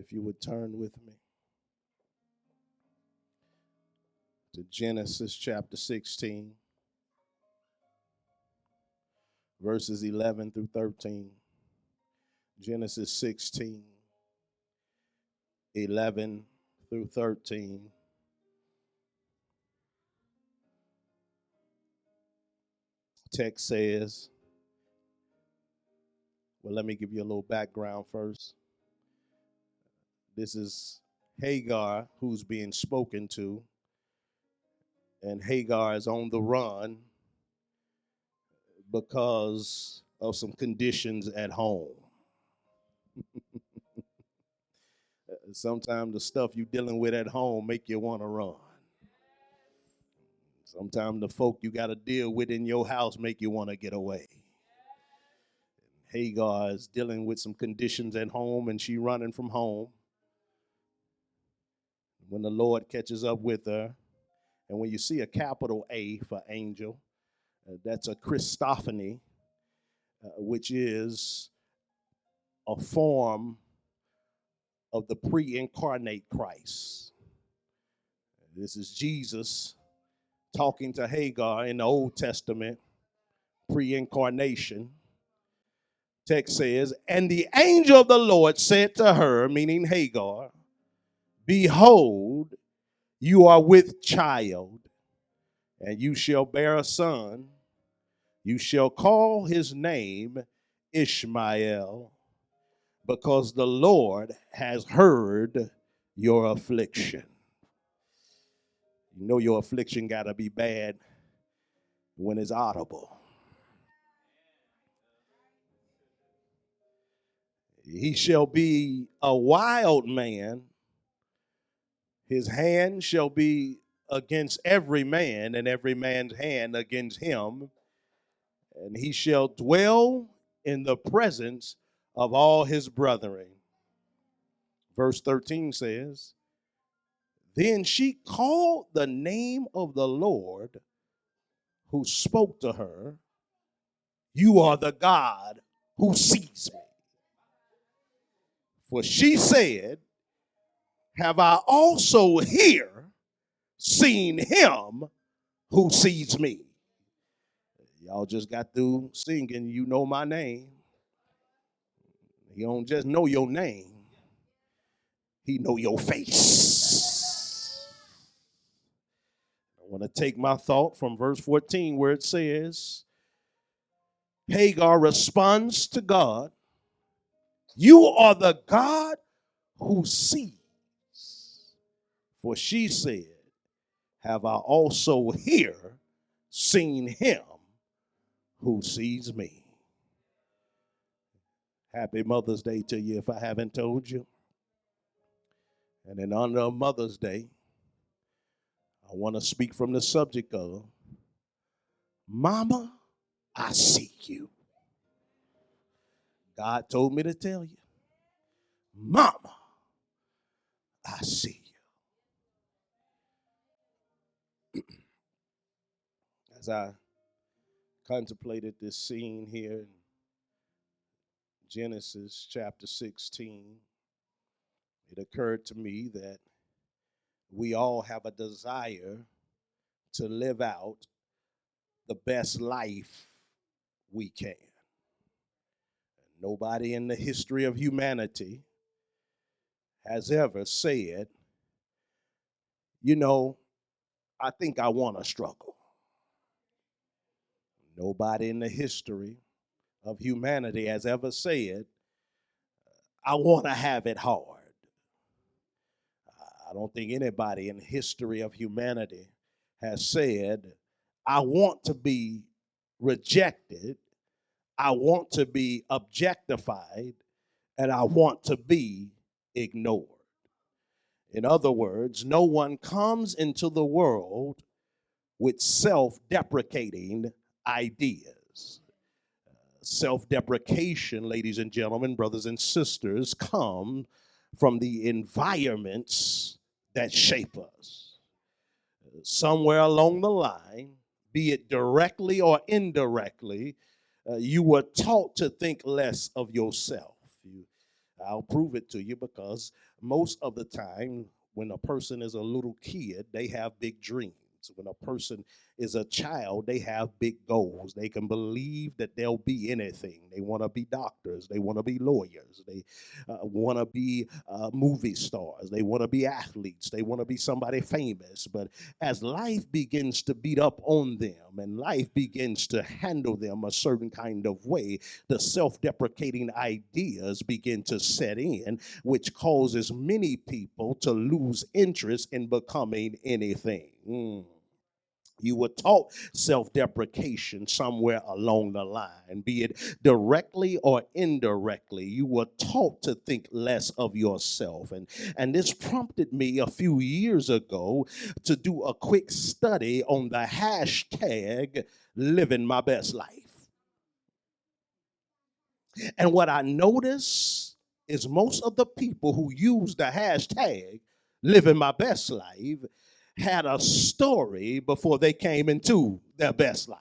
if you would turn with me to Genesis chapter 16, verses 11 through 13. Genesis 16, 11 through 13. Text says, well, let me give you a little background first. This is Hagar who's being spoken to, and Hagar is on the run because of some conditions at home. Sometimes the stuff you're dealing with at home make you want to run. Sometimes the folk you got to deal with in your house make you want to get away. Hagar is dealing with some conditions at home, and she running from home. When the Lord catches up with her, and when you see a capital A for angel, that's a Christophany, which is a form of the pre-incarnate Christ. This is Jesus talking to Hagar in the Old Testament, pre-incarnation. Text says, and the angel of the Lord said to her, meaning Hagar, behold, you are with child, and you shall bear a son. You shall call his name Ishmael, because the Lord has heard your affliction. You know your affliction got to be bad when it's audible. He shall be a wild man. His hand shall be against every man, and every man's hand against him. And he shall dwell in the presence of all his brethren. Verse 13 says, then she called the name of the Lord who spoke to her, you are the God who sees me. For she said, have I also here seen him who sees me? Y'all just got through singing, you know my name. He don't just know your name. He know your face. I want to take my thought from verse 14 where it says, Hagar responds to God, you are the God who sees. For she said, have I also here seen him who sees me? Happy Mother's Day to you if I haven't told you. And in honor of Mother's Day, I want to speak from the subject of, Mama, I see you. God told me to tell you, Mama, I see you. As I contemplated this scene here in Genesis chapter 16, it occurred to me that we all have a desire to live out the best life we can. Nobody in the history of humanity has ever said, you know, I think I want to struggle. Nobody in the history of humanity has ever said, I want to have it hard. I don't think anybody in the history of humanity has said, I want to be rejected, I want to be objectified, and I want to be ignored. In other words, no one comes into the world with self-deprecating ideas. Self-deprecation, ladies and gentlemen, brothers and sisters, come from the environments that shape us. Somewhere along the line, be it directly or indirectly, you were taught to think less of yourself. I'll prove it to you because most of the time, when a person is a little kid, they have big dreams. When a person is a child, they have big goals. They can believe that they'll be anything. They want to be doctors. They want to be lawyers. They want to be movie stars. They want to be athletes. They want to be somebody famous. But as life begins to beat up on them and life begins to handle them a certain kind of way, the self-deprecating ideas begin to set in, which causes many people to lose interest in becoming anything. You were taught self-deprecation somewhere along the line, be it directly or indirectly. You were taught to think less of yourself. And this prompted me a few years ago to do a quick study on the hashtag living my best life. And what I noticed is most of the people who use the hashtag living my best life had a story before they came into their best life.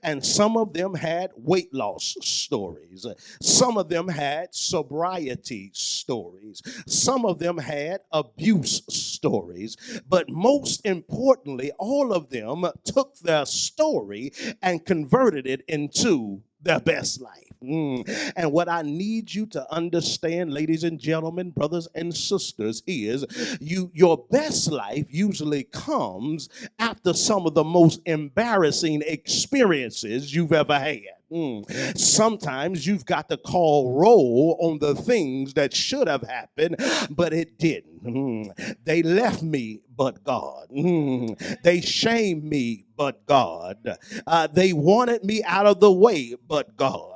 And some of them had weight loss stories. Some of them had sobriety stories. Some of them had abuse stories. But most importantly, all of them took their story and converted it into their best life. And what I need you to understand, ladies and gentlemen, brothers and sisters, is your best life usually comes after some of the most embarrassing experiences you've ever had. Sometimes you've got to call roll on the things that should have happened, but it didn't. They left me, but God. They shamed me, but God. They wanted me out of the way, but God.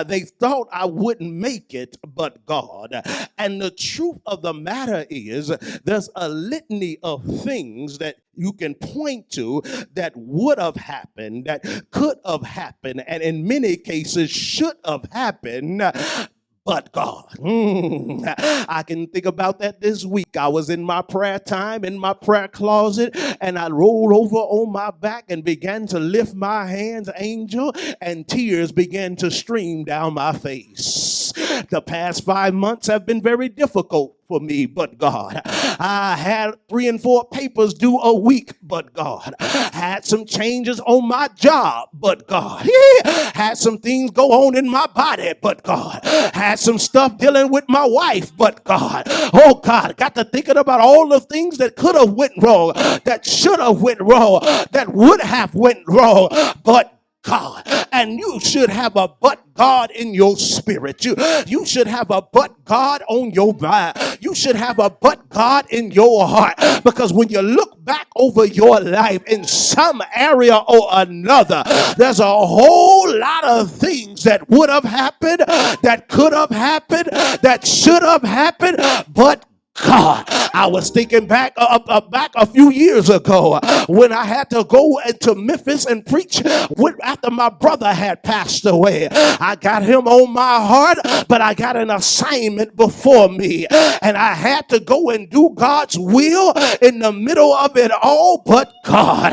They thought I wouldn't make it, but God. And the truth of the matter is, there's a litany of things that you can point to that would have happened, that could have happened, and in many cases should have happened, but God. I can think about that this week. I was in my prayer time, in my prayer closet, and I rolled over on my back and began to lift my hands, angel, and tears began to stream down my face. The past 5 months have been very difficult for me, but God. I had 3 and 4 papers due a week, but God. Had some changes on my job, but God. Had some things go on in my body, but God. Had some stuff dealing with my wife, but God. Oh God, got to thinking about all the things that could have went wrong, that should have went wrong, that would have went wrong, but God. And you should have a but God in your spirit. You should have a but God on your mind. You should have a but God in your heart. Because when you look back over your life in some area or another, there's a whole lot of things that would have happened, that could have happened, that should have happened, but God. I was thinking back a few years ago when I had to go into Memphis and preach after my brother had passed away. I got him on my heart, but I got an assignment before me, and I had to go and do God's will in the middle of it all, but God.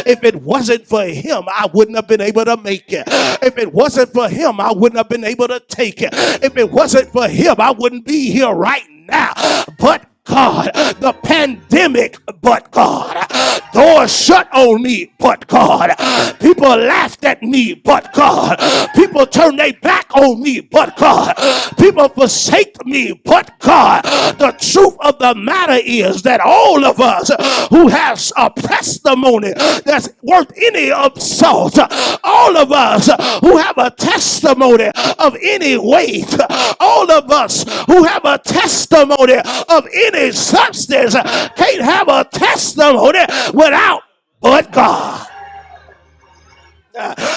If it wasn't for him, I wouldn't have been able to make it. If it wasn't for him, I wouldn't have been able to take it. If it wasn't for him, I wouldn't be here right now. But God, the pandemic, but God, doors shut on me, but God, people laughed at me, but God, people turned their back on me, but God, people forsake me, but God. The truth of the matter is that all of us who has a testimony that's worth any of salt, all of us who have a testimony of any weight, all of us who have a testimony of any substance can't have a testimony without but God.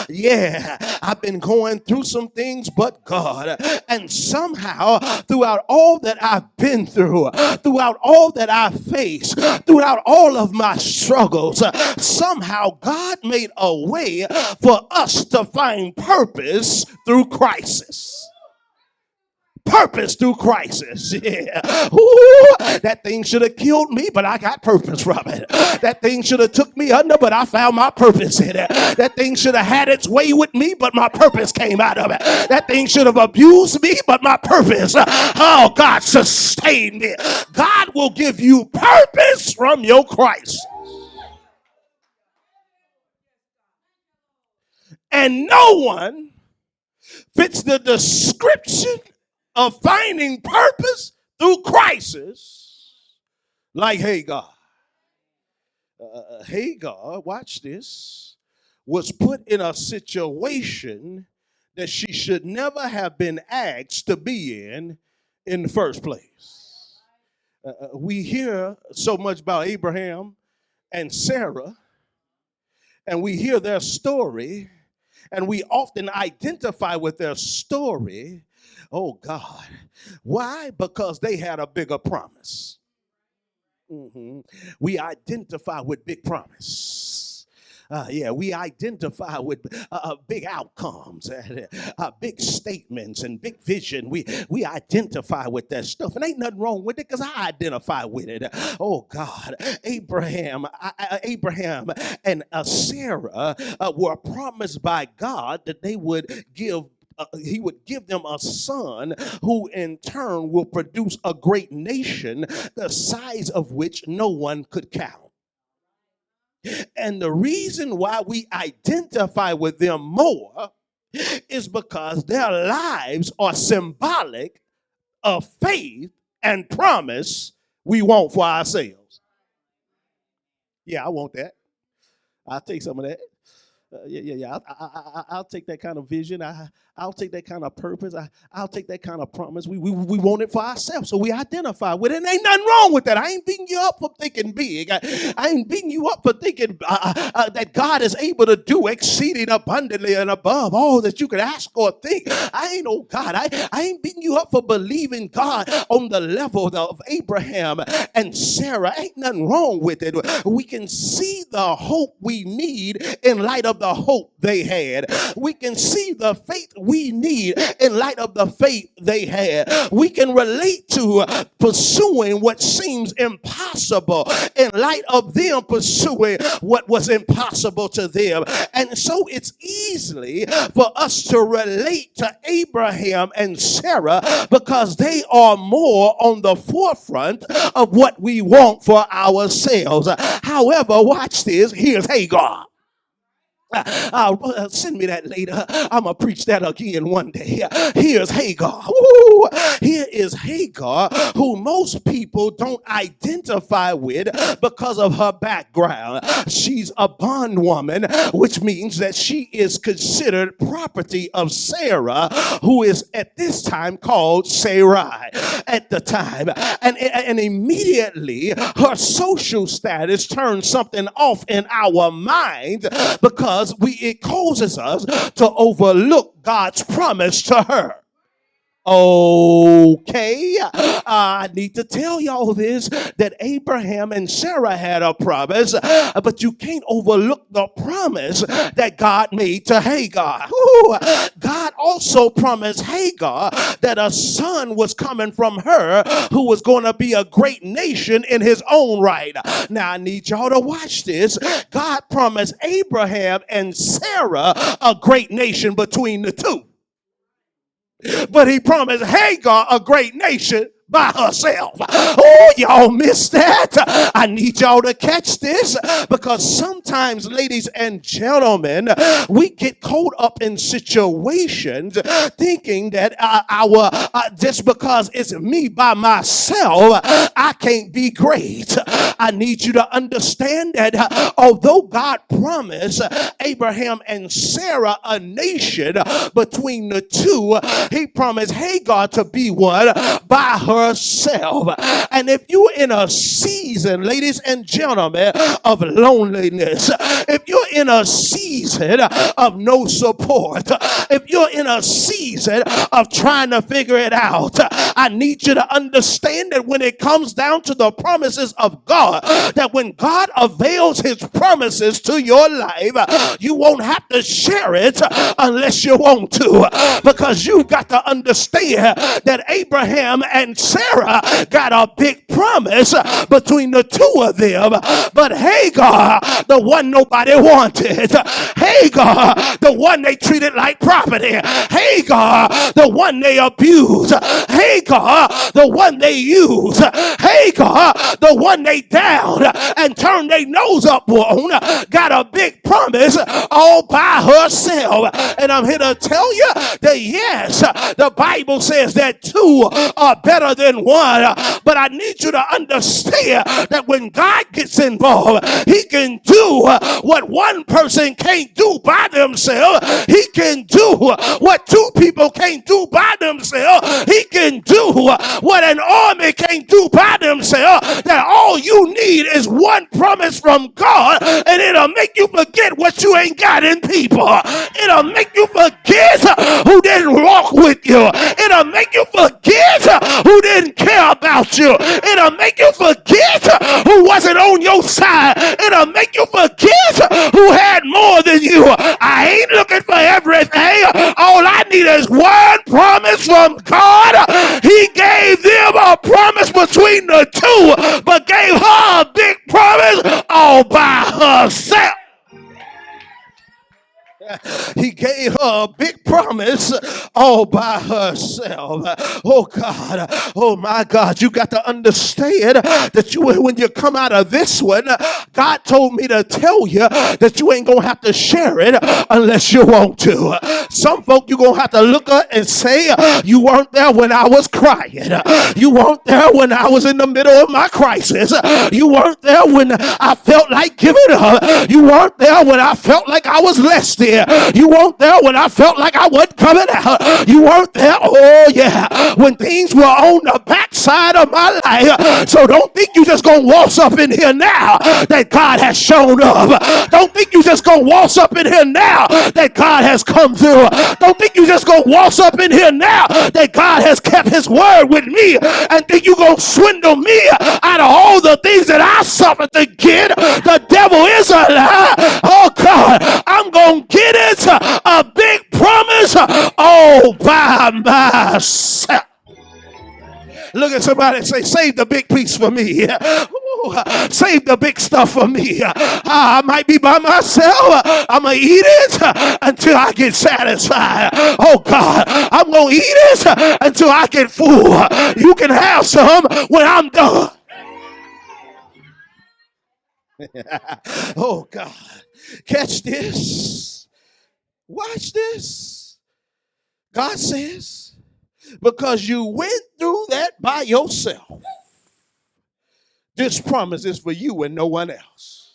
Yeah, I've been going through some things, but God. And somehow, throughout all that I've been through, throughout all that I faced, throughout all of my struggles, somehow God made a way for us to find purpose through crisis. purpose through crisis. Yeah. Ooh, that thing should have killed me, but I got purpose from it. That thing should have took me under, but I found my purpose in it. That thing should have had its way with me, but my purpose came out of it. That thing should have abused me, but my purpose, oh, God sustained me. God will give you purpose from your crisis. And no one fits the description of finding purpose through crisis like Hagar. Hagar, watch this, was put in a situation that she should never have been asked to be in the first place. We hear so much about Abraham and Sarah, and we hear their story, and we often identify with their story. Oh, God. Why? Because they had a bigger promise. We identify with big promise. We identify with big outcomes, big statements, and big vision. We identify with that stuff, and ain't nothing wrong with it because I identify with it. Oh God, Abraham and Sarah were promised by God that they would give. He would give them a son who in turn will produce a great nation, the size of which no one could count. And the reason why we identify with them more is because their lives are symbolic of faith and promise we want for ourselves. Yeah, I want that. I'll take some of that. I'll take that kind of vision. I'll take that kind of purpose. I'll take that kind of promise. We want it for ourselves, so we identify with it. And ain't nothing wrong with that. I ain't beating you up for thinking big. I ain't beating you up for thinking that God is able to do exceeding abundantly and above all that you could ask or think. I ain't, oh God, I ain't beating you up for believing God on the level of Abraham and Sarah. Ain't nothing wrong with it. We can see the hope we need in light of the hope they had. We can see the faith we need in light of the faith they had. We can relate to pursuing what seems impossible in light of them pursuing what was impossible to them. And so it's easily for us to relate to Abraham and Sarah because they are more on the forefront of what we want for ourselves. However, watch this. Here's Hagar. Send me that later. I'm going to preach that again one day. Here's Hagar. Ooh, here is Hagar, who most people don't identify with because of her background. She's a bondwoman, which means that she is considered property of Sarah, who is at this time called Sarai at the time. And immediately her social status turns something off in our minds because it causes us to overlook God's promise to her. Okay, I need to tell y'all this, that Abraham and Sarah had a promise, but you can't overlook the promise that God made to Hagar. Ooh, God also promised Hagar that a son was coming from her who was going to be a great nation in his own right. Now, I need y'all to watch this. God promised Abraham and Sarah a great nation between the two. But he promised Hagar a great nation by herself. Oh, y'all missed that. I need y'all to catch this because sometimes, ladies and gentlemen, we get caught up in situations thinking that just because it's me by myself, I can't be great. I need you to understand that although God promised Abraham and Sarah a nation between the two, he promised Hagar to be one by herself. herself. And if you're in a season, ladies and gentlemen, of loneliness, if you're in a season of no support, if you're in a season of trying to figure it out, I need you to understand that when it comes down to the promises of God, that when God avails his promises to your life, you won't have to share it unless you want to, because you've got to understand that Abraham and Sarah got a big promise between the two of them, but Hagar, the one nobody wanted, Hagar, the one they treated like property, Hagar, the one they abused, Hagar, the one they used, Hagar, the one they down and turned their nose up on, got a big promise all by herself. And I'm here to tell you that yes, the Bible says that two are better than one, but I need you to understand that when God gets involved, he can do what one person can't do by themselves. He can do what two people can't do by themselves. He can do what an army can't do by themselves. That all you need is one promise from God, and it'll make you forget what you ain't got in people. It'll make you forget who didn't walk with you. It'll make you forget who didn't care about you. It'll make you forget who wasn't on your side. It'll make you forget who had more than you. I ain't looking for everything. All I need is one promise from God. He gave them a promise between the two, but gave her a big promise all by herself. He gave her a big promise all by herself. Oh God, oh my God, you got to understand that when you come out of this one, God told me to tell you that you ain't gonna have to share it unless you want to. Some folk you gonna have to look up and say, you weren't there when I was crying. You weren't there when I was in the middle of my crisis. You weren't there when I felt like giving up. You weren't there when I felt like I was less than. You weren't there when I felt like I wasn't coming out. You weren't there, oh yeah, when things were on the backside of my life. So don't think you just gonna waltz up in here now that God has shown up. Don't think you just gonna waltz up in here now that God has come through. Don't think you just gonna waltz up in here now that God has kept his word with me and think you gonna swindle me out of all the things that I suffered to get. The devil is a lie. Oh God, I'm gonna get it, a big promise all by myself. Look at somebody and say, save the big piece for me. Ooh, save the big stuff for me. I might be by myself. I'm going to eat it until I get satisfied. Oh God, I'm going to eat it until I get full. You can have some when I'm done. Oh God, catch this. Watch this. God says, because you went through that by yourself, this promise is for you and no one else.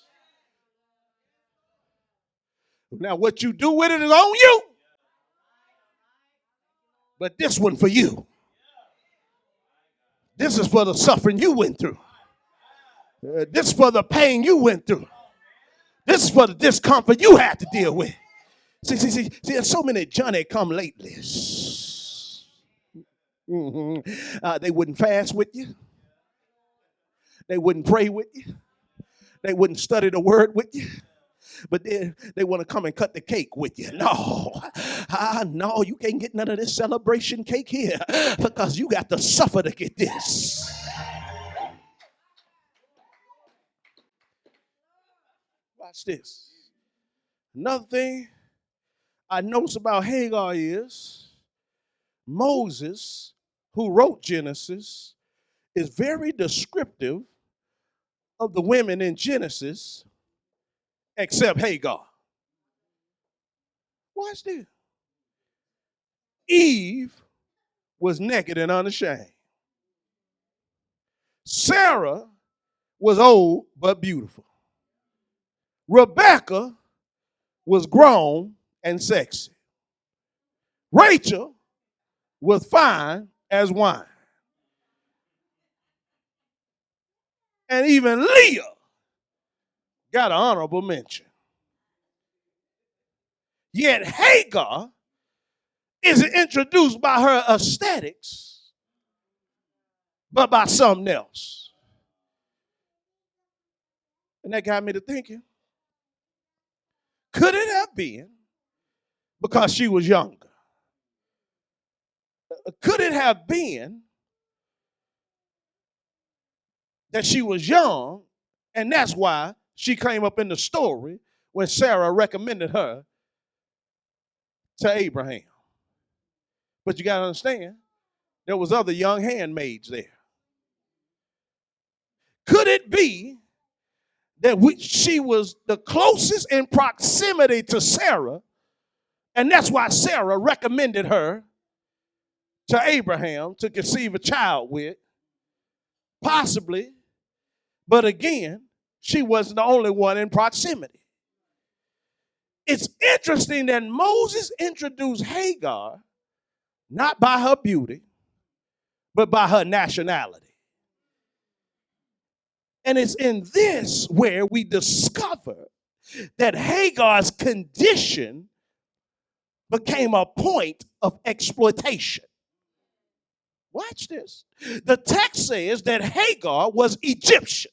Now, what you do with it is on you, but this one for you. This is for the suffering you went through. This is for the pain you went through. This is for the discomfort you had to deal with. See, there's so many Johnny come latelys. They wouldn't fast with you. They wouldn't pray with you. They wouldn't study the word with you. But then they want to come and cut the cake with you. No, no, you can't get none of this celebration cake here because you got to suffer to get this. Watch this. Another thing I notice about Hagar is Moses, who wrote Genesis, is very descriptive of the women in Genesis, except Hagar. Watch this. Eve was naked and unashamed. Sarah was old but beautiful. Rebecca was grown and sexy. Rachel was fine as wine. and even Leah got an honorable mention. Yet Hagar isn't introduced by her aesthetics, but by something else. And that got me to thinking, could it have been because she was younger? Could it have been that she was young, and that's why she came up in the story when Sarah recommended her to Abraham? But you got to understand, there was other young handmaids there. Could it be that she was the closest in proximity to Sarah, and that's why Sarah recommended her to Abraham to conceive a child with? Possibly, but again, she wasn't the only one in proximity. It's interesting that Moses introduced Hagar not by her beauty, but by her nationality. And it's in this where we discover that Hagar's condition became a point of exploitation. Watch this. The text says that Hagar was Egyptian.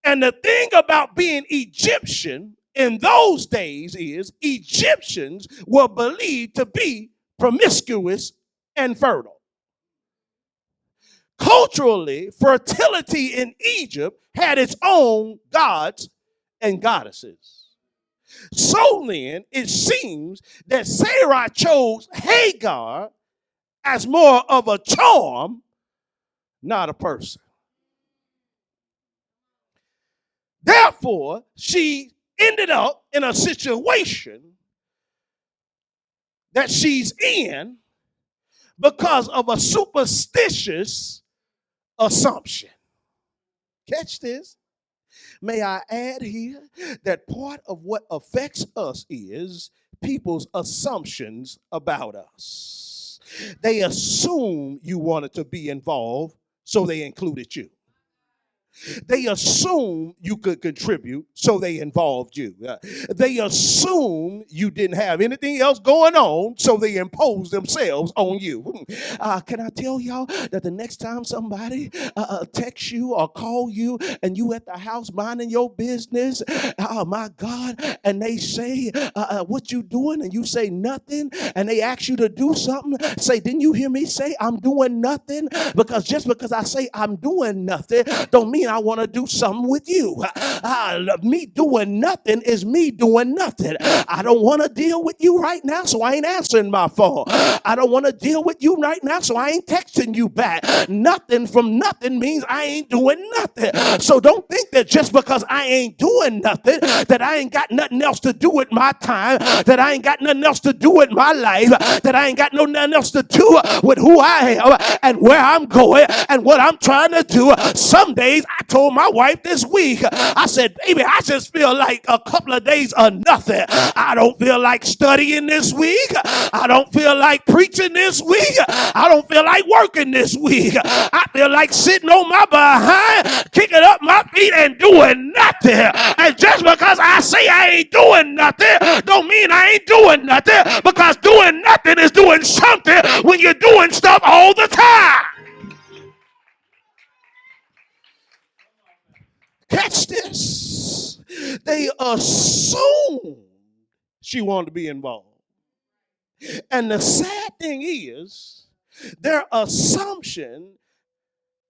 And the thing about being Egyptian in those days is Egyptians were believed to be promiscuous and fertile. Culturally, fertility in Egypt had its own gods and goddesses. So then, it seems that Sarai chose Hagar as more of a charm, not a person. Therefore, she ended up in a situation that she's in because of a superstitious assumption. Catch this. May I add here that part of what affects us is people's assumptions about us. They assume you wanted to be involved, so they included you. They assume you could contribute, so they involved you. They assume you didn't have anything else going on, so they imposed themselves on you. Can I tell y'all that the next time somebody texts you or call you and you at the house minding your business, oh my God, and they say, what you doing? And you say nothing, and they ask you to do something, say, didn't you hear me say I'm doing nothing? Because just because I say I'm doing nothing don't mean I want to do something with you. Me doing nothing is me doing nothing. I don't want to deal with you right now, so I ain't answering my phone. I don't want to deal with you right now, so I ain't texting you back. Nothing from nothing means I ain't doing nothing. So don't think that just because I ain't doing nothing, that I ain't got nothing else to do with my time, that I ain't got nothing else to do with my life, that I ain't got nothing else to do with who I am and where I'm going and what I'm trying to do. Some days I told my wife this week, I said, baby, I just feel like a couple of days of nothing. I don't feel like studying this week. I don't feel like preaching this week. I don't feel like working this week. I feel like sitting on my behind, kicking up my feet and doing nothing. And just because I say I ain't doing nothing, don't mean I ain't doing nothing, because doing nothing is doing something when you're doing stuff all the time. Catch this. They assumed she wanted to be involved. And the sad thing is, their assumption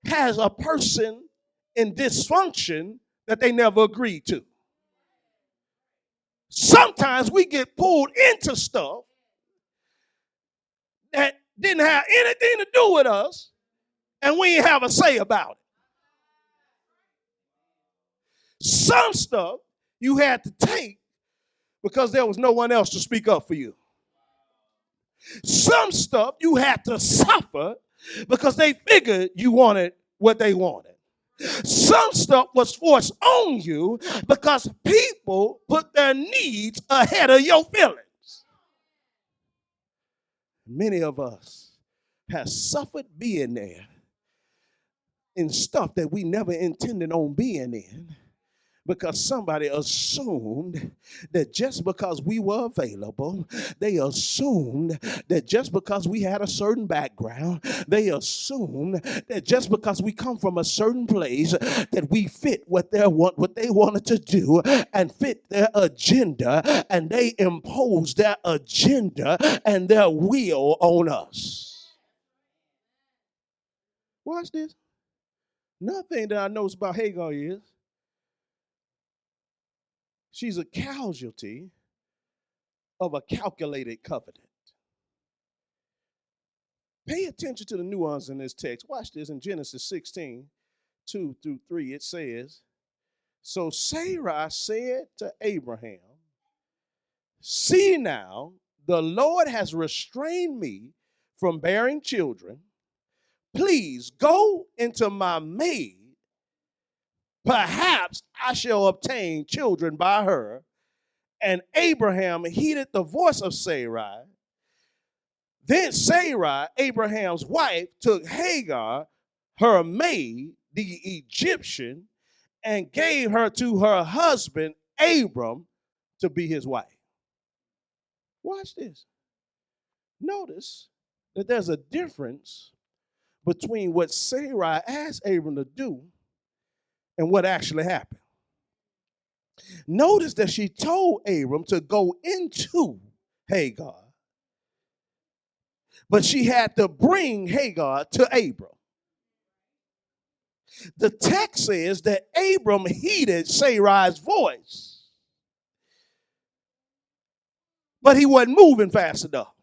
has a person in dysfunction that they never agreed to. Sometimes we get pulled into stuff that didn't have anything to do with us, and we didn't have a say about it. Some stuff you had to take because there was no one else to speak up for you. Some stuff you had to suffer because they figured you wanted what they wanted. Some stuff was forced on you because people put their needs ahead of your feelings. Many of us have suffered being there in stuff that we never intended on being in, because somebody assumed that just because we were available, they assumed that just because we had a certain background, they assumed that just because we come from a certain place, that we fit what they wanted to do and fit their agenda, and they imposed their agenda and their will on us. Watch this. Another thing that I noticed about Hagar is she's a casualty of a calculated covenant. Pay attention to the nuance in this text. Watch this in Genesis 16, 2 through 3. It says, so Sarai said to Abraham, see now, the Lord has restrained me from bearing children. Please go into my maid. Perhaps I shall obtain children by her. And Abraham heeded the voice of Sarai. Then Sarai, Abraham's wife, took Hagar, her maid, the Egyptian, and gave her to her husband, Abram, to be his wife. Watch this. Notice that there's a difference between what Sarai asked Abram to do and what actually happened. Notice that she told Abram to go into Hagar, but she had to bring Hagar to Abram. The text says that Abram heeded Sarai's voice, but he wasn't moving fast enough.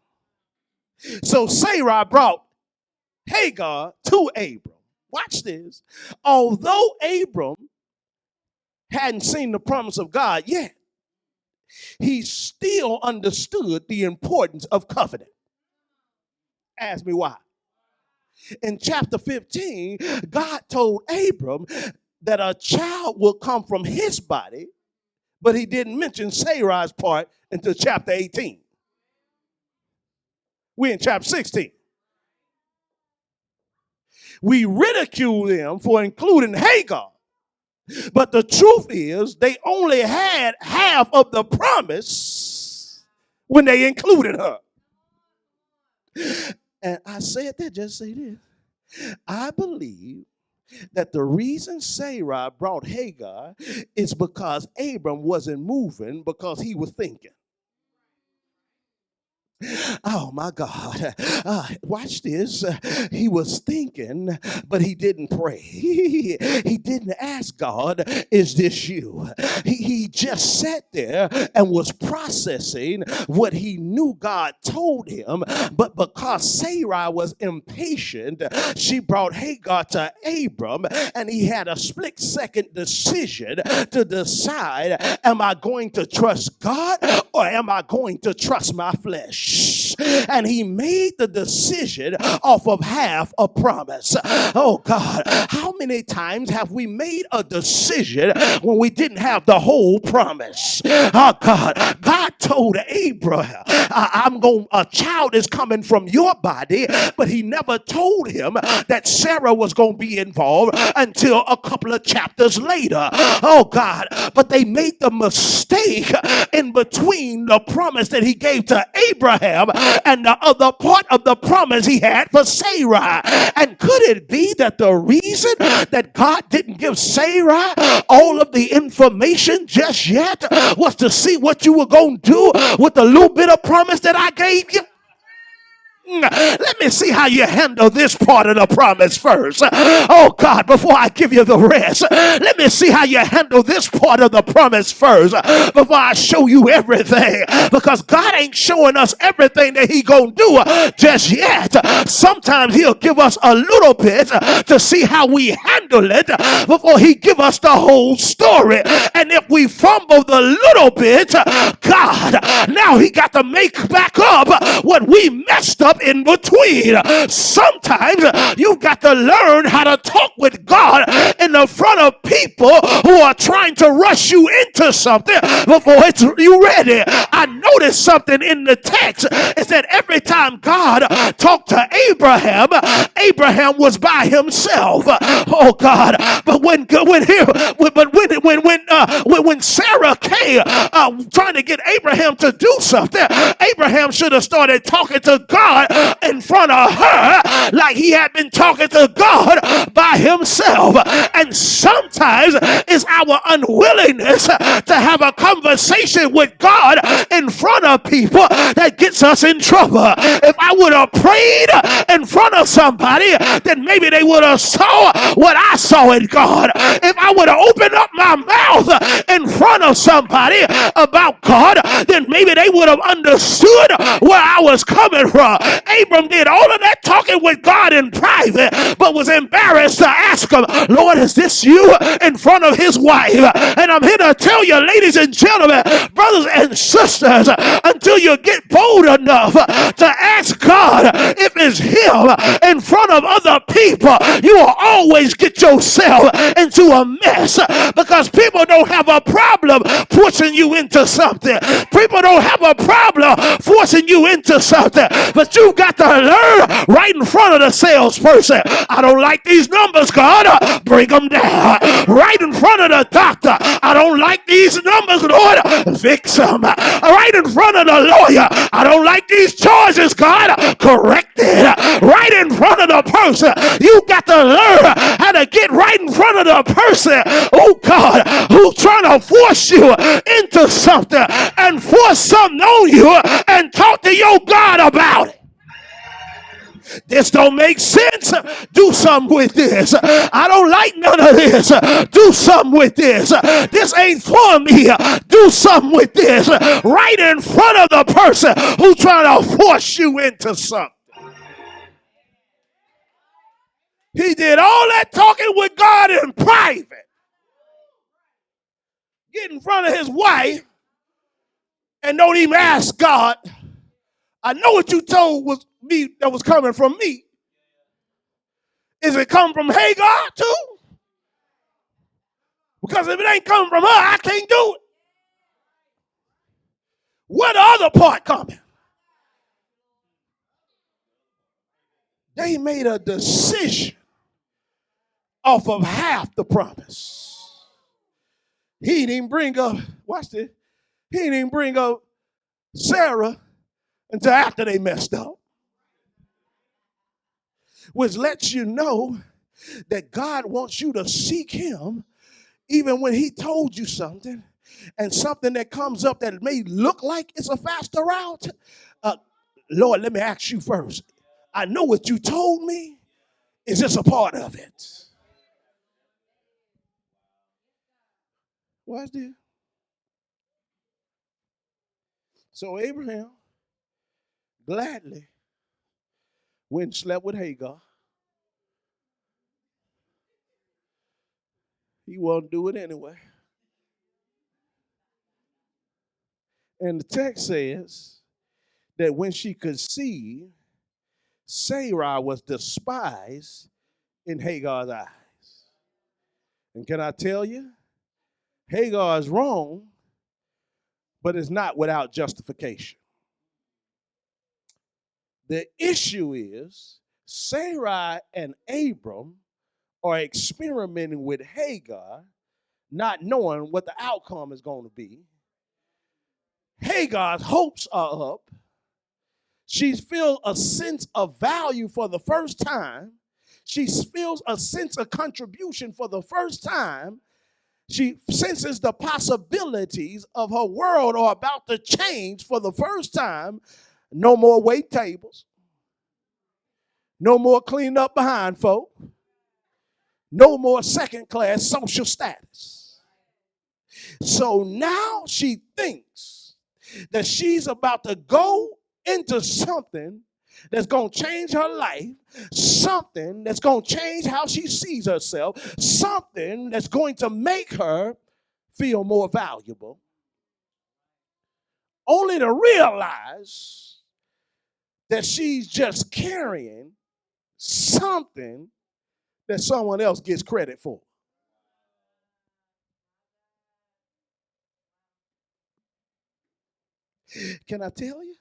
So Sarai brought Hagar to Abram. Watch this. Although Abram hadn't seen the promise of God yet, he still understood the importance of covenant. Ask me why. In chapter 15, God told Abram that a child will come from his body, but he didn't mention Sarai's part until chapter 18. We're in chapter 16. We ridicule them for including Hagar. But the truth is, they only had half of the promise when they included her. And I said that just say this. I believe that the reason Sarai brought Hagar is because Abram wasn't moving because he was thinking. Oh my God. Watch this. He was thinking, but he didn't pray. He didn't ask God, is this you? He just sat there and was processing what he knew God told him. But because Sarai was impatient, she brought Hagar to Abram, and he had a split-second decision to decide, am I going to trust God or am I going to trust my flesh? And he made the decision off of half a promise. Oh God, how many times have we made a decision when we didn't have the whole promise? Oh God, God told Abraham, a child is coming from your body, but he never told him that Sarah was going to be involved until a couple of chapters later. Oh God, but they made the mistake in between the promise that he gave to Abraham and the other part of the promise he had for Sarai. And could it be that the reason that God didn't give Sarai all of the information just yet was to see what you were going to do with the little bit of promise that I gave you? Let me see how you handle this part of the promise first. Oh God, before I give you the rest, let me see how you handle this part of the promise first before I show you everything. Because God ain't showing us everything that he gonna do just yet. Sometimes he'll give us a little bit to see how we handle it before he give us the whole story. And if we fumble the little bit, God, now he got to make back up what we messed up in between. Sometimes you've got to learn how to talk with God in the front of people who are trying to rush you into something before you ready. I noticed something in the text. It said every time God talked to Abraham, Abraham was by himself. Oh God! But when Sarah came trying to get Abraham to do something, Abraham should have started talking to God in front of her like he had been talking to God by himself. And sometimes it's our unwillingness to have a conversation with God in front of people that gets us in trouble. If I would have prayed in front of somebody, then maybe they would have saw what I saw in God. If I would have opened up my mouth in front of somebody about God, then maybe they would have understood where I was coming from. Abram did all of that talking with God in private, but was embarrassed to ask him, Lord, is this you, in front of his wife? And I'm here to tell you, ladies and gentlemen, brothers and sisters, until you get bold enough to ask God if it's him in front of other people, you will always get yourself into a mess, because people don't have a problem pushing you into something. People don't have a problem forcing you into something, but you've got to learn right in front of the salesperson. I don't like these numbers, God. Bring them down. Right in front of the doctor. I don't like these numbers, Lord. Fix them. Right in front of the lawyer. I don't like these charges, God. Correct it. Right in front of the person. You got to learn how to get right in front of the person, oh God, who's trying to force you into something and force something on you, and talk to your God about it. This don't make sense. Do something with this. I don't like none of this. Do something with this. This ain't for me. Do something with this. Right in front of the person who's trying to force you into something. He did all that talking with God in private. Get in front of his wife and don't even ask God. I know what you told was me that was coming from me. Is it coming from Hagar too? Because if it ain't coming from her, I can't do it. Where the other part coming? They made a decision off of half the promise. He didn't even bring up, watch this, he didn't even bring up Sarah until after they messed up. Which lets you know that God wants you to seek him even when he told you something, and something that comes up that may look like it's a faster route. Lord, let me ask you first. I know what you told me. Is this a part of it? Watch this. So Abraham gladly went and slept with Hagar. He won't do it anyway. And the text says that when she conceived, Sarai was despised in Hagar's eyes. And can I tell you, Hagar is wrong, but it's not without justification. The issue is Sarai and Abram are experimenting with Hagar, not knowing what the outcome is going to be. Hagar's hopes are up. She feels a sense of value for the first time. She feels a sense of contribution for the first time. She senses the possibilities of her world are about to change for the first time. No more wait tables. No more cleaning up behind folk. No more second-class social status. So now she thinks that she's about to go into something that's going to change her life, something that's going to change how she sees herself, something that's going to make her feel more valuable, only to realize that she's just carrying something that someone else gets credit for. Can I tell you?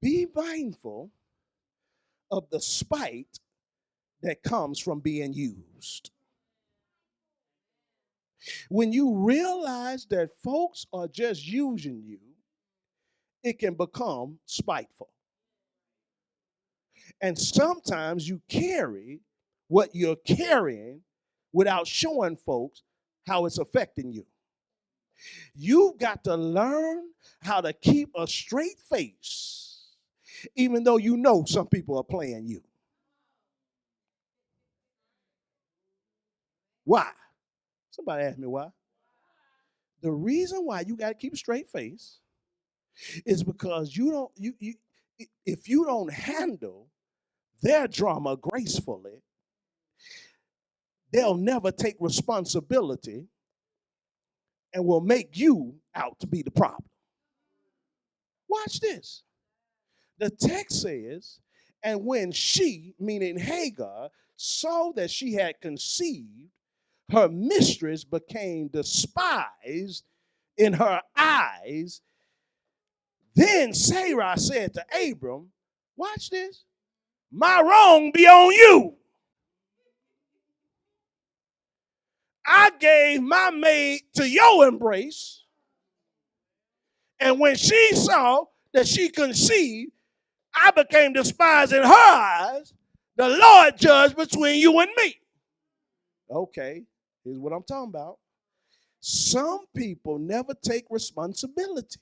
Be mindful of the spite that comes from being used. When you realize that folks are just using you, it can become spiteful. And sometimes you carry what you're carrying without showing folks how it's affecting you. You've got to learn how to keep a straight face, even though you know some people are playing you. Why? Somebody asked me why. The reason why you got to keep a straight face is because if you don't handle their drama gracefully, they'll never take responsibility and will make you out to be the problem. Watch this. The text says, and when she, meaning Hagar, saw that she had conceived, her mistress became despised in her eyes. Then Sarai said to Abram, watch this, my wrong be on you. I gave my maid to your embrace, and when she saw that she conceived, I became despised in her eyes. The Lord judged between you and me. Okay, here's what I'm talking about. Some people never take responsibility.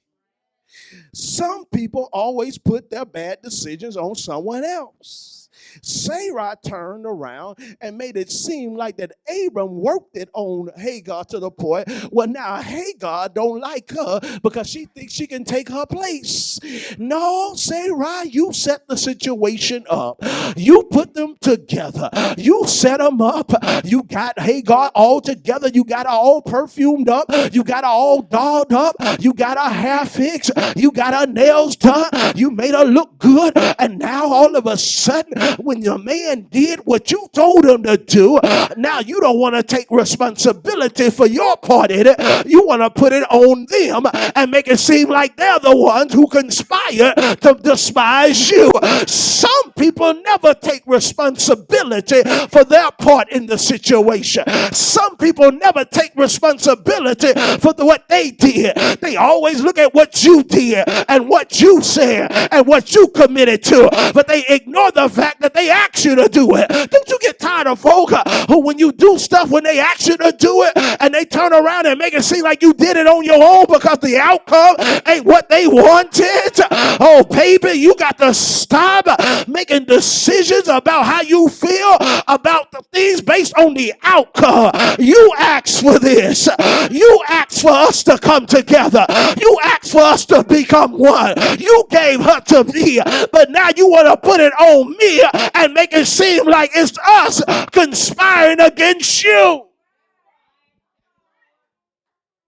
Some people always put their bad decisions on someone else. Sarai turned around and made it seem like that Abram worked it on Hagar to the point, well, now Hagar don't like her because she thinks she can take her place. No, Sarai, you set the situation up. You put them together. You set them up. You got Hagar all together. You got her all perfumed up. You got her all dolled up. You got her hair fixed. You got her nails done. You made her look good. And now all of a sudden, when your man did what you told him to do, now you don't want to take responsibility for your part in it. You want to put it on them and make it seem like they're the ones who conspire to despise you. Some people never take responsibility for their part in the situation. Some people never take responsibility for what they did. They always look at what you did and what you said and what you committed to, but they ignore the fact that they asked you to do it. Don't you get tired of folk who, when you do stuff, when they ask you to do it, and they turn around and make it seem like you did it on your own because the outcome ain't what they wanted? Oh, baby, you got to stop making decisions about how you feel about the things based on the outcome. You asked for this. You asked for us to come together. You asked for us to become one. You gave her to me, but now you want to put it on me and make it seem like it's us conspiring against you.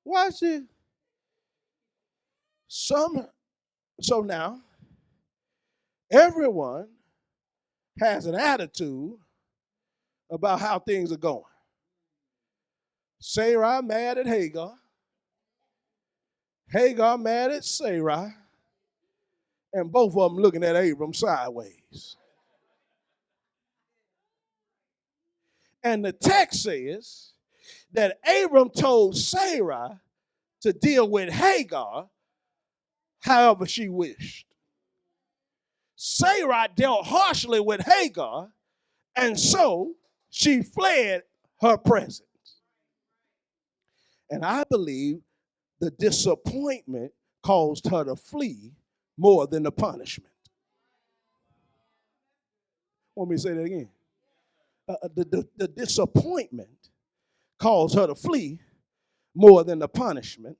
Watch it. So now, everyone has an attitude about how things are going. Sarai mad at Hagar. Hagar mad at Sarai. And both of them looking at Abram sideways. And the text says that Abram told Sarai to deal with Hagar however she wished. Sarai dealt harshly with Hagar, and so she fled her presence. And I believe the disappointment caused her to flee more than the punishment. Want me to say that again? The disappointment caused her to flee more than the punishment,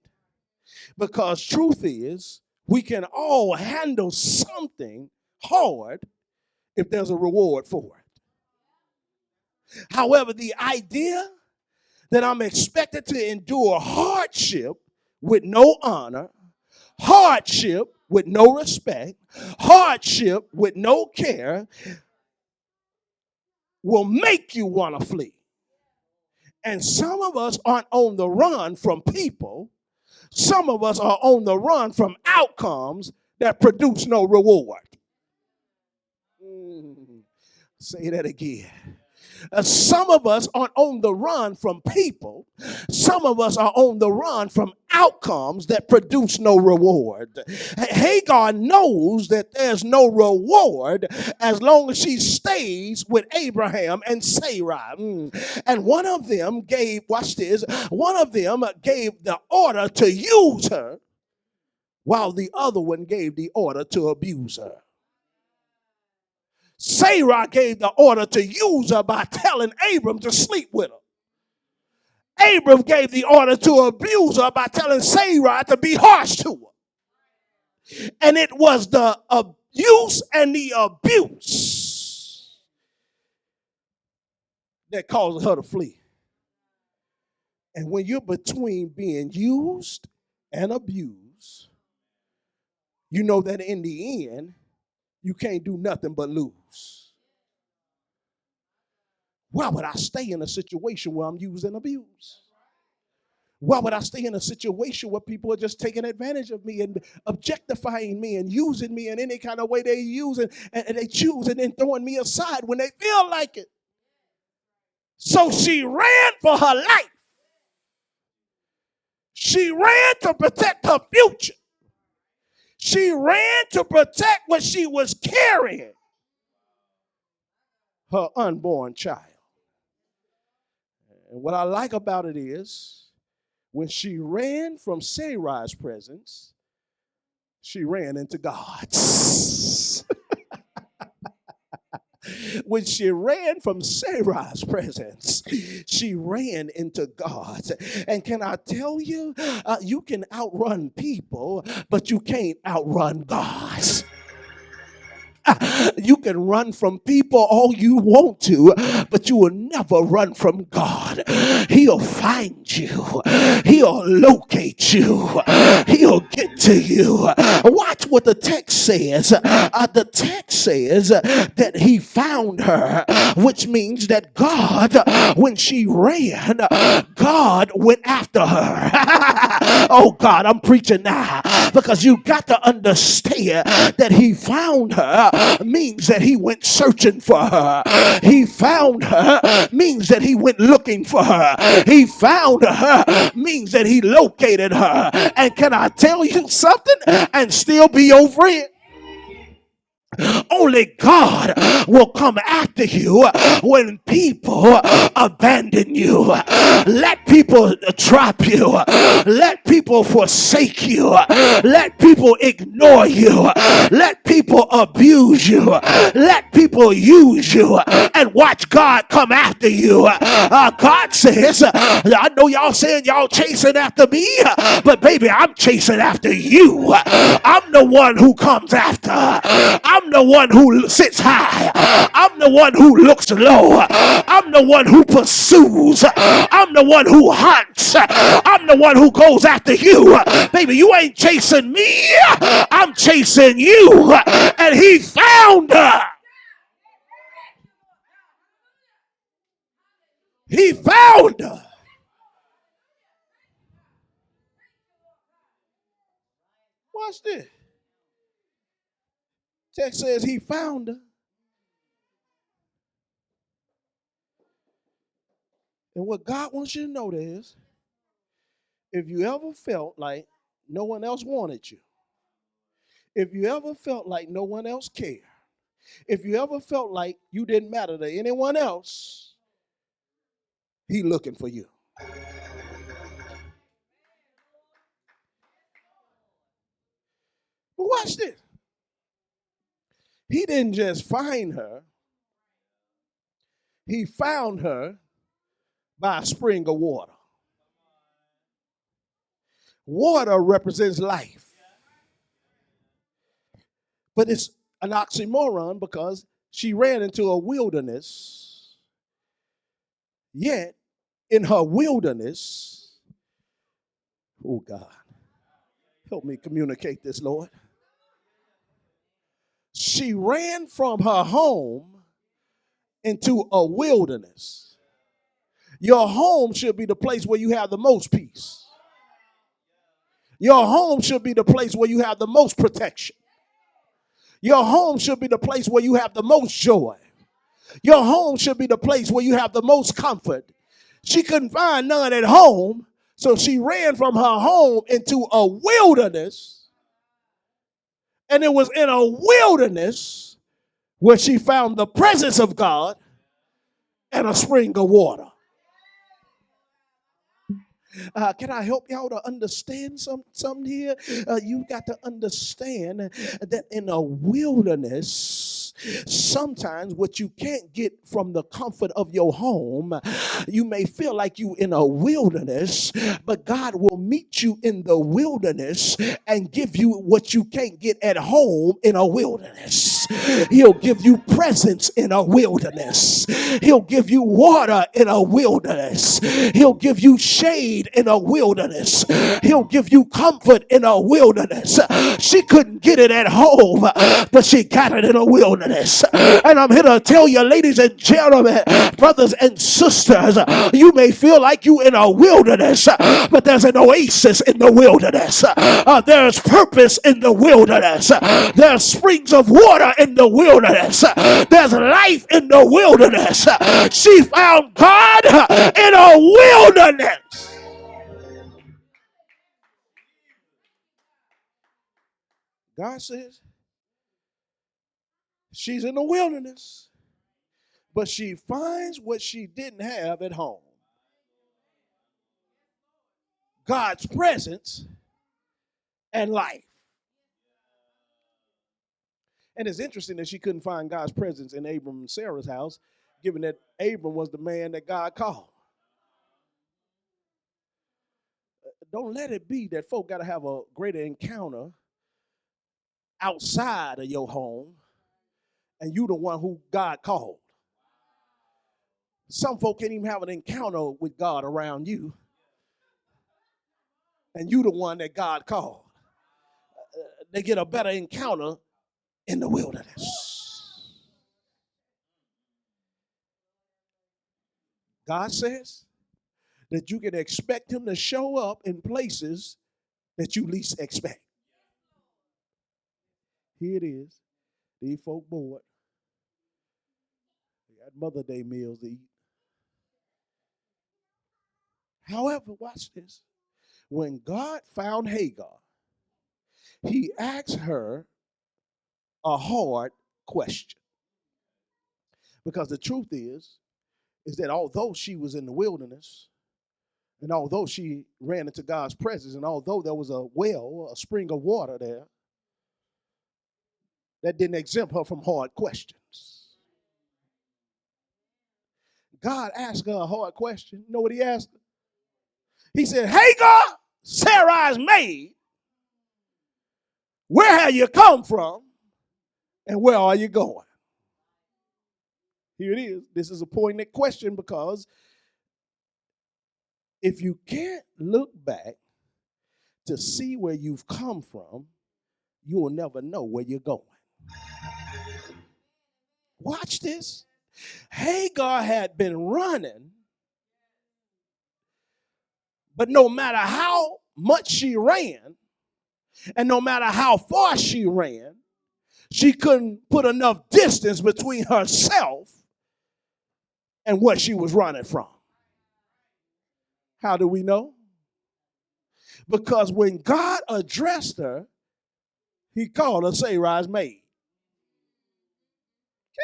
because truth is, we can all handle something hard if there's a reward for it. However, the idea that I'm expected to endure hardship with no honor, hardship with no respect, hardship with no care, will make you want to flee. And some of us aren't on the run from people. Some of us are on the run from outcomes that produce no reward. Say that again. Some of us are on the run from people. Some of us are on the run from outcomes that produce no reward. Hagar knows that there's no reward as long as she stays with Abraham and Sarai. And one of them gave, watch this, one of them gave the order to use her while the other one gave the order to abuse her. Sarah gave the order to use her by telling Abram to sleep with her. Abram gave the order to abuse her by telling Sarah to be harsh to her. And it was the abuse and the abuse that caused her to flee. And when you're between being used and abused, you know that in the end, you can't do nothing but lose. Why would I stay in a situation where I'm used and abused? Why would I stay in a situation where people are just taking advantage of me and objectifying me and using me in any kind of way they use and they choose and then throwing me aside when they feel like it? So she ran for her life. She ran to protect her future. She ran to protect what she was carrying, her unborn child. And what I like about it is, when she ran from Sarai's presence, she ran into God's. When she ran from Sarai's presence, she ran into God. And can I tell you, you can outrun people, but you can't outrun God. You can run from people all you want to, but you will never run from God. He'll find you. He'll locate you. He'll get to you. Watch what the text says. The text says that he found her, which means that God, when she ran, God went after her. Oh God, I'm preaching now, because you got to understand that he found her means that he went searching for her. He found her means that he went looking for her. He found her means that he located her. And can I tell you something and still be over it? Only God will come after you when people abandon you. Let people drop you. Let people forsake you. Let people ignore you. Let people abuse you. Let people use you. And watch God come after you. God says, I know y'all saying y'all chasing after me, but baby, I'm chasing after you. I'm the one who comes after. I'm the one who sits high. I'm the one who looks low. I'm the one who pursues. I'm the one who hunts. I'm the one who goes after you. Baby, you ain't chasing me. I'm chasing you. And he found her. He found her. Watch this. Text says he found her. And what God wants you to know is, if you ever felt like no one else wanted you, if you ever felt like no one else cared, if you ever felt like you didn't matter to anyone else, he looking for you. But watch this. He didn't just find her. He found her by a spring of water. Water represents life. But it's an oxymoron because she ran into a wilderness. Yet, in her wilderness, oh God, help me communicate this, Lord. She ran from her home into a wilderness. Your home should be the place where you have the most peace. Your home should be the place where you have the most protection. Your home should be the place where you have the most joy. Your home should be the place where you have the most comfort. She couldn't find none at home, so she ran from her home into a wilderness. And it was in a wilderness where she found the presence of God and a spring of water. Can I help y'all to understand something here? You got to understand that in a wilderness, sometimes what you can't get from the comfort of your home, you may feel like you in a wilderness, but God will meet you in the wilderness and give you what you can't get at home in a wilderness. He'll give you presence in a wilderness. He'll give you water in a wilderness. He'll give you shade in a wilderness. He'll give you comfort in a wilderness. She couldn't get it at home, but she got it in a wilderness. And I'm here to tell you, ladies and gentlemen, brothers and sisters, you may feel like you in a wilderness, but there's an oasis in the wilderness. There's purpose in the wilderness. There's springs of water in the wilderness. There's life in the wilderness. She found God in a wilderness. God says she's in the wilderness, but she finds what she didn't have at home. God's presence and life. And it's interesting that she couldn't find God's presence in Abram and Sarah's house, given that Abram was the man that God called. Don't let it be that folk got to have a greater encounter outside of your home and you the one who God called. Some folk can't even have an encounter with God around you and you the one that God called. They get a better encounter in the wilderness. God says that you can expect him to show up in places that you least expect. Here it is. These folk bored. They got Mother Day meals to eat. However, watch this. When God found Hagar, he asked her a hard question. Because the truth is that although she was in the wilderness, and although she ran into God's presence, and although there was a well, a spring of water there, that didn't exempt her from hard questions. God asked her a hard question. You know what he asked her? He said, Hagar, Sarai's maid, where have you come from and where are you going? Here it is. This is a poignant question because if you can't look back to see where you've come from, you will never know where you're going. Watch this. Hagar had been running, but no matter how much she ran, and no matter how far she ran, she couldn't put enough distance between herself and what she was running from. How do we know? Because when God addressed her, he called her Sarai's maid.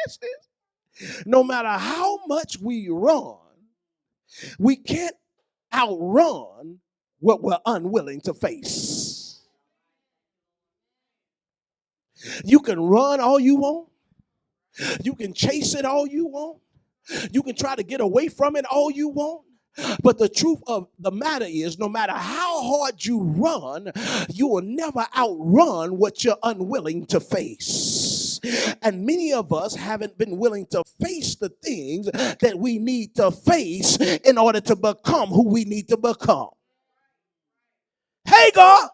Catch this. No matter how much we run, we can't outrun what we're unwilling to face. You can run all you want. You can chase it all you want. You can try to get away from it all you want. But the truth of the matter is, no matter how hard you run, you will never outrun what you're unwilling to face. And many of us haven't been willing to face the things that we need to face in order to become who we need to become. Hagar,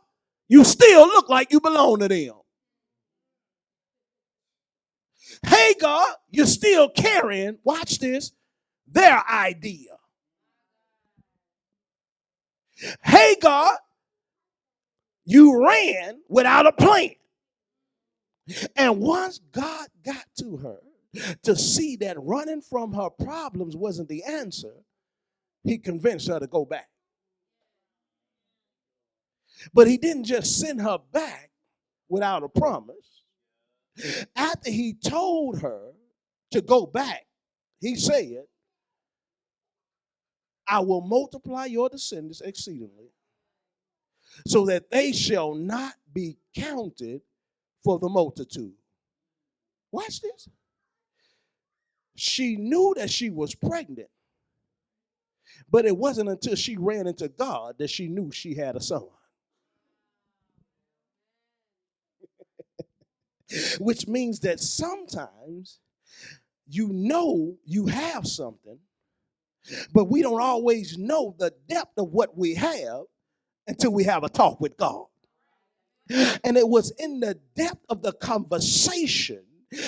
you still look like you belong to them. Hagar, you're still carrying, watch this, their idea. Hagar, you ran without a plan. And once God got to her, To see that running from her problems wasn't the answer, he convinced her to go back. But he didn't just send her back without a promise. After he told her to go back, he said, I will multiply your descendants exceedingly, so that they shall not be counted for the multitude. Watch this. She knew that she was pregnant, but it wasn't until she ran into God that she knew she had a son. Which means that sometimes you know you have something, but we don't always know the depth of what we have until we have a talk with God. And it was in the depth of the conversation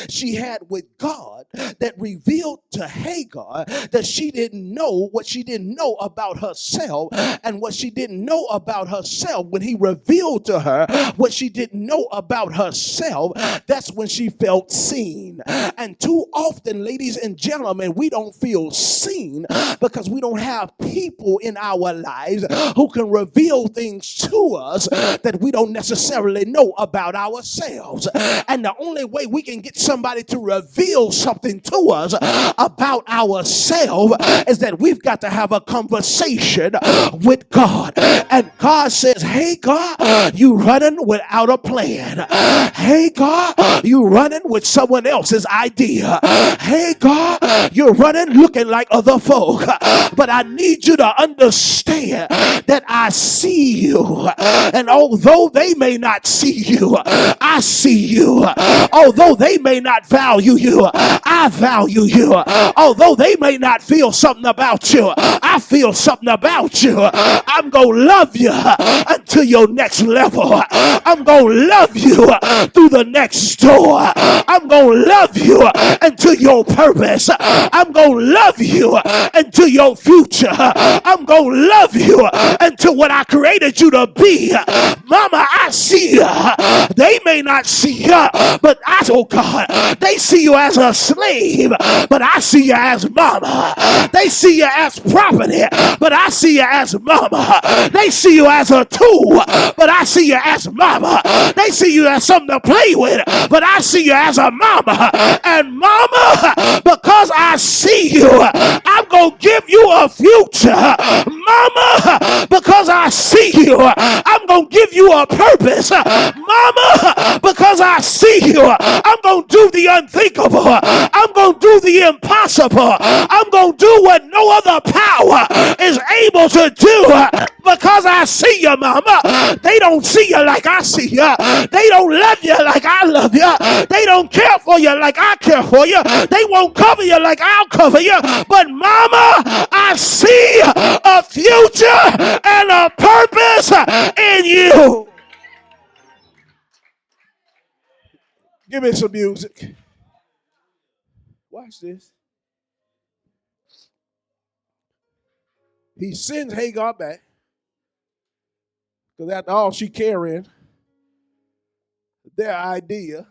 she had with God that revealed to Hagar that she didn't know what she didn't know about herself, and what she didn't know about herself, when he revealed to her what she didn't know about herself, that's when she felt seen. And too often, ladies and gentlemen, we don't feel seen because we don't have people in our lives who can reveal things to us that we don't necessarily know about ourselves. And the only way we can get somebody to reveal something to us about ourselves is that we've got to have a conversation with God. And God says, hey God, you running without a plan. Hey God, you running with someone else's idea. Hey God, you're running looking like other folk. But I need you to understand that I see you. And although they may not see you, I see you. Although they may not value you, I value you. Although they may not feel something about you, I feel something about you. I'm going to love you until your next level. I'm going to love you through the next door. I'm going to love you until your purpose. I'm going to love you until your future. I'm going to love you until what I created you to be. Mama, I see you. They may not see you, but oh God, they see you as a slave, but I see you as mama. They see you as property, but I see you as mama. They see you as a tool, but I see you as mama. They see you as something to play with, but I see you as a mama. And mama, because I see you, I'm going to give you a future. Mama, because I see you, I'm going to give you a purpose. Mama, because I see you, I'm going to do the unthinkable. I'm going to do the impossible. I'm going to do what no other power is able to do because I see you, mama. They don't see you like I see you. They don't love you like I love you. They don't care for you like I care for you. They won't cover you like I'll cover you. But mama, I see a future and a purpose in you. Give me some music. Watch this. He sends Hagar back because after all she carrying their idea.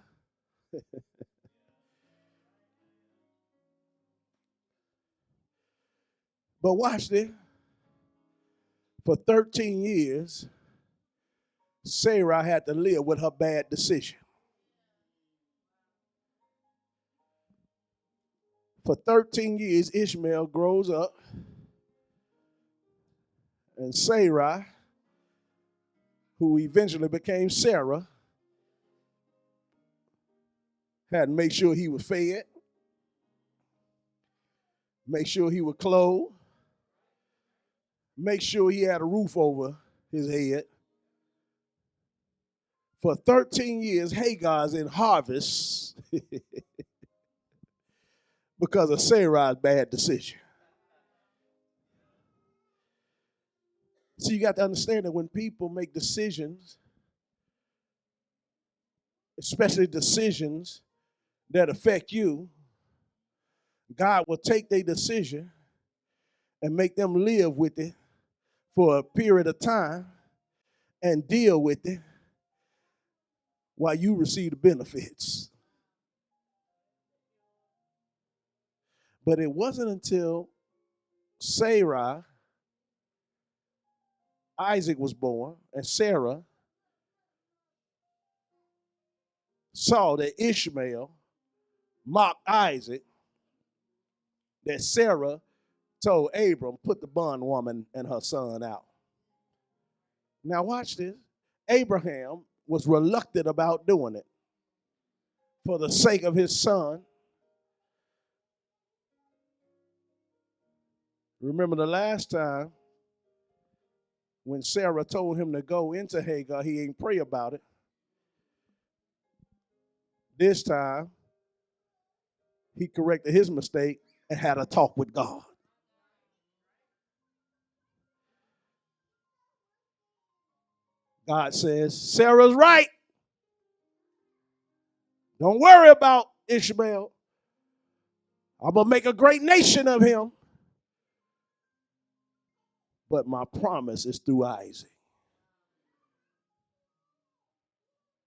But watch this. For 13 years, Sarah had to live with her bad decision. For 13 years, Ishmael grows up, and Sarai, who eventually became Sarah, had to make sure he was fed, make sure he was clothed, make sure he had a roof over his head. For 13 years, Hagar's in harvest because of Sarai's bad decision. So you got to understand that when people make decisions, especially decisions that affect you, God will take their decision and make them live with it for a period of time and deal with it while you receive the benefits. But it wasn't until Sarah, Isaac was born, and Sarah saw that Ishmael mocked Isaac, that Sarah told Abram, put the bondwoman and her son out. Now watch this. Abraham was reluctant about doing it for the sake of his son. Remember the last time when Sarah told him to go into Hagar, he ain't pray about it. This time, he corrected his mistake and had a talk with God. God says, Sarah's right. Don't worry about Ishmael. I'm going to make a great nation of him. But my promise is through Isaac.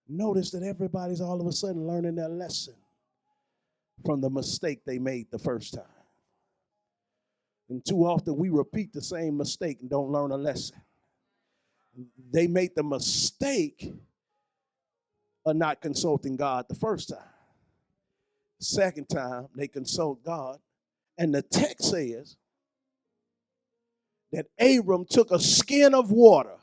Notice that everybody's all of a sudden learning their lesson from the mistake they made the first time. And too often we repeat the same mistake and don't learn a lesson. They made the mistake of not consulting God the first time. Second time, they consult God. And the text says that Abram took a skin of water,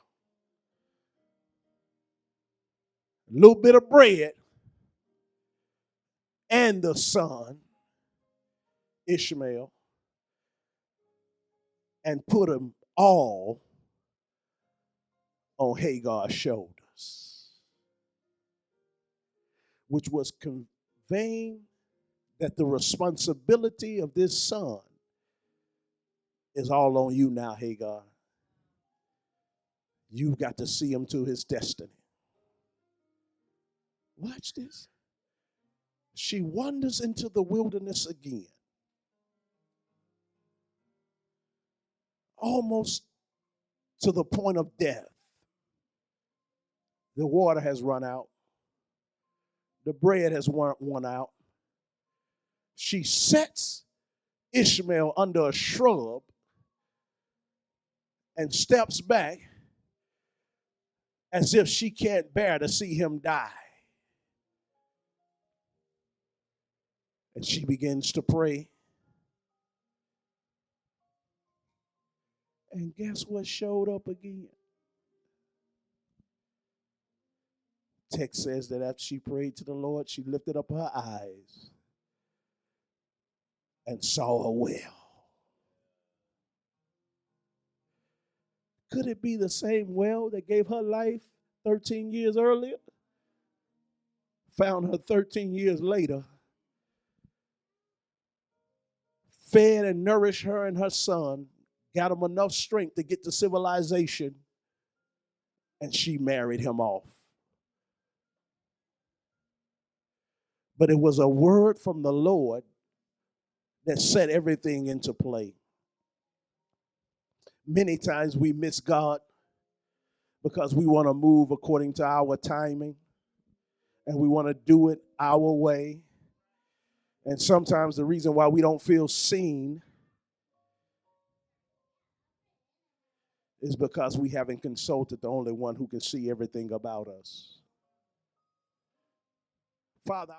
a little bit of bread, and the son, Ishmael, and put them all on Hagar's shoulders, which was conveying that the responsibility of this son is all on you now, Hagar. You've got to see him to his destiny. Watch this. She wanders into the wilderness again, almost to the point of death. The water has run out. The bread has run out. She sets Ishmael under a shrub and steps back as if she can't bear to see him die. And she begins to pray. And guess what showed up again? Text says that after she prayed to the Lord, she lifted up her eyes and saw a well. Could it be the same well that gave her life 13 years earlier? Found her 13 years later, fed and nourished her and her son, got him enough strength to get to civilization, and she married him off. But it was a word from the Lord that set everything into play. Many times we miss God because we want to move according to our timing and we want to do it our way. And sometimes the reason why we don't feel seen is because we haven't consulted the only one who can see everything about us. Father,